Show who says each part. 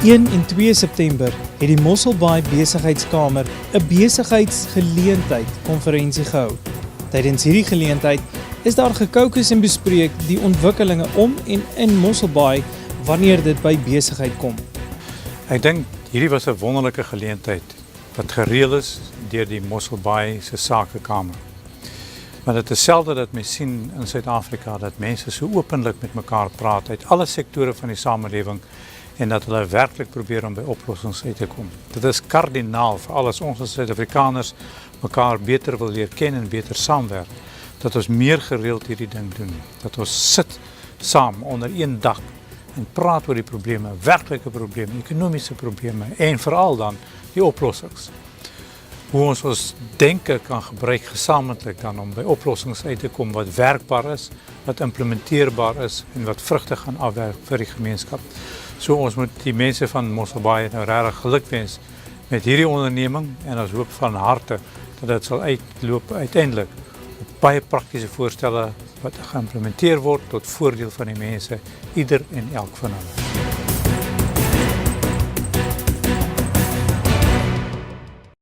Speaker 1: 1 en 2 September het die Mosselbaai Besigheidskamer 'n besigheidsgeleentheid konferensie gehou. Tydens hierdie geleentheid is daar gekookus en bespreek die ontwikkelinge om en in Mosselbaai wanneer dit by besigheid kom.
Speaker 2: Ek dink hierdie was 'n wonderlike geleentheid wat gereël is deur die Mosselbaai se Sakekamer. Maar dit is selde dat mens sien in Suid-Afrika dat mense so openlik met mekaar praat uit alle sektore van die samelewing en dat hulle werklik probeer om by oplossings uit te kom. Dit is kardinaal vir alles ons as Suid-Afrikaners mekaar beter wil leer ken en beter saamwerk, dat ons meer gereeld hierdie ding doen, dat ons sit saam onder een dak en praat oor die probleme, werklike probleme, ekonomiese probleme en veral dan die oplossings. Hoe ons denke kan gebruik gesamentlik dan om by oplossings uit te kom wat werkbaar is, wat implementeerbaar is en wat vrugte gaan afwerk vir die gemeenskap. So ons moet die mense van Mosselbaai nou regtig gelukwens met hierdie onderneming en ons hoop van harte dat dit sal uitloop uiteindelik op baie praktiese voorstelle wat geïmplementeer word tot voordeel van die mense, ieder en elk van hulle.